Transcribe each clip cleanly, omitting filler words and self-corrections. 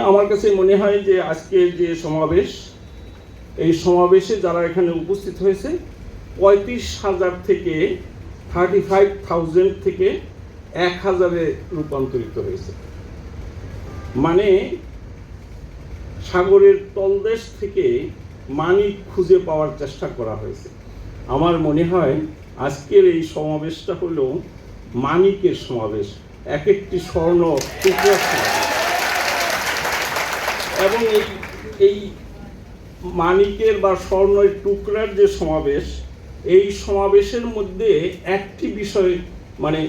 আমার কাছে মনে হয় যে আজকে যে সমাবেশ, এই সমাবেশে যারা এখানে উপস্থিত হয়েছে 35,000 থেকে 35,000 থেকে 1,000-এ রূপান্তরিত হয়েছে। মানে সাগরের তলদেশ থেকে মানিক খুঁজে পাওয়ার চেষ্টা করা হয়েছে। আমার মনে হয় আজকের এই সমাবেশটা হলো মানিকের সমাবেশ, এক একটি স্বর্ণ টুকরার সমাবেশ। এবং এই মানিকের বা স্বর্ণের টুকরার যে সমাবেশ, এই সমাবেশের মধ্যে একটি বিষয়, মানে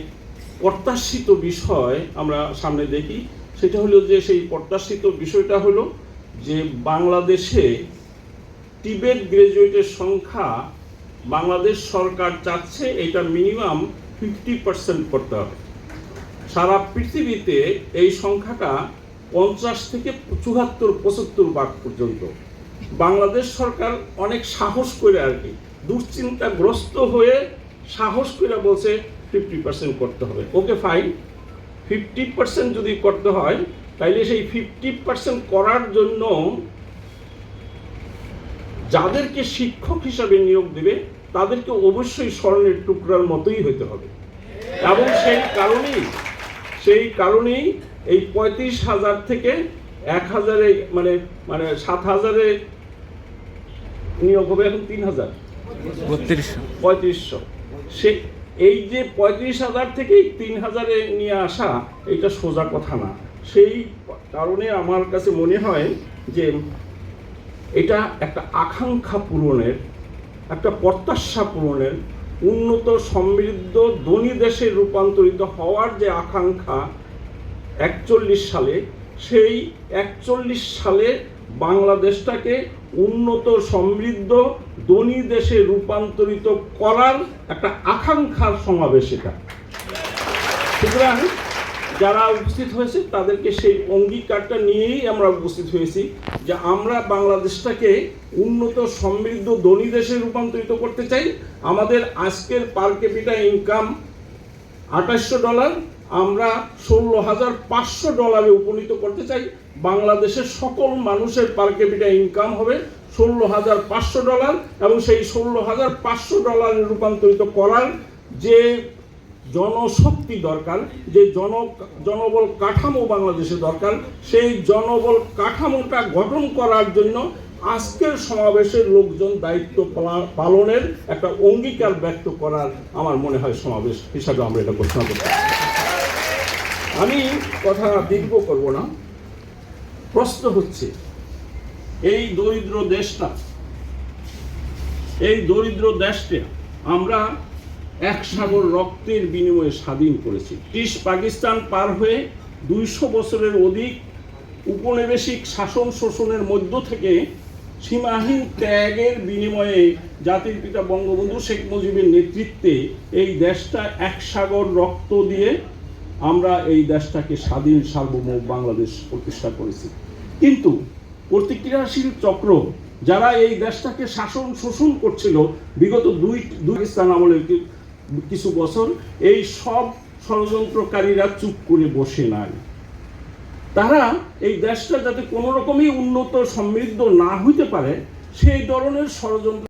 প্রত্যাশিত বিষয় আমরা সামনে দেখি। সেটা হলো যে সেই প্রত্যাশিত বিষয়টা হলো যে বাংলাদেশে টিবেট গ্রাজুয়েটের সংখ্যা বাংলাদেশ সরকার চাচ্ছে এটা মিনিমাম 50% করতে হবে। সারা পৃথিবীতে এই সংখ্যাটা 50 থেকে 74-75 ভাগ পর্যন্ত। বাংলাদেশ সরকার অনেক সাহস করে আর কি, দুশ্চিন্তাগ্রস্ত হয়ে সাহস করে বলছে 50% করতে হবে। ওকে ফাইন, 50% যদি করতে হয় তাইলে সেই 50% করার জন্য যাদেরকে শিক্ষক হিসাবে নিয়োগ দেবে তাদেরকে অবশ্যই স্বর্ণের টুকরার মতোই হতে হবে। এবং সেই কারণেই এই 35,000 থেকে 1,000-এ মানে 7,000-এ নিয়োগ হবে। এখন 3,000 3500। সে এই যে 35,000 থেকে 3,000-এ নিয়ে আসা, এটা সোজা কথা না। সেই কারণে আমার কাছে মনে হয় যে এটা একটা আকাঙ্ক্ষা পূরণের, একটা প্রত্যাশা পূরণের, উন্নত সমৃদ্ধ ধনী দেশে রূপান্তরিত হওয়ার যে আকাঙ্ক্ষা 41 সালে, সেই 41 সালে বাংলাদেশটাকে উন্নত সমৃদ্ধ ধনী দেশে রূপান্তরিত করার একটা আকাঙ্ক্ষার সমাবেশ এটা। সুতরাং যারা উপস্থিত হয়েছে তাদেরকে সেই অঙ্গীকারটা নিয়েই আমরা উপস্থিত হয়েছি যে আমরা বাংলাদেশটাকে উন্নত সমৃদ্ধ ধনী দেশে রূপান্তরিত করতে চাই। আমাদের আজকের পার ক্যাপিটা ইনকাম $2800, আমরা $16,500 উপনীত করতে চাই। বাংলাদেশের সকল মানুষের পার ক্যাপিটা ইনকাম হবে $16,500 এবং সেই $16,500 রূপান্তরিত করার যে জনশক্তি দরকার, যে জনবল কাঠামো বাংলাদেশে দরকার, সেই জনবল কাঠামোটা গঠন করার জন্য আজকের সমাবেশের লোকজন দায়িত্ব পালনের একটা অঙ্গীকার ব্যক্ত করার আমার মনে হয় সমাবেশ হিসাবে আমরা এটা ঘোষণা করতে পারি। আমি কথা দীর্ঘ করব না। প্রশ্ন হচ্ছে, এই দরিদ্র দেশটা আমরা এক সাগর রক্তের বিনিময়ে স্বাধীন করেছি। ব্রিটিশ পাকিস্তান পার হয়ে 200 বছরের অধিক উপনিবেশিক শাসন শোষণের মধ্য থেকে সীমাহীন ত্যাগের বিনিময়ে জাতির পিতা বঙ্গবন্ধু শেখ মুজিবের নেতৃত্বে এই দেশটা এক সাগর রক্ত দিয়ে আমরা এই দেশটাকে স্বাধীন সার্বভৌম বাংলাদেশ প্রতিষ্ঠা করেছি। কিন্তু প্রতিক্রিয়াশীল চক্র যারা এই দেশটাকে শাসন শোষণ করছিল বিগত দুই পাকিস্তান আমলের কিছু বছর, এই সব ষড়যন্ত্রকারীরা চুপ করে বসে নাই। তারা এই দেশটা যাতে কোনো রকমই উন্নত সমৃদ্ধ না হইতে পারে সেই ধরনের ষড়যন্ত্র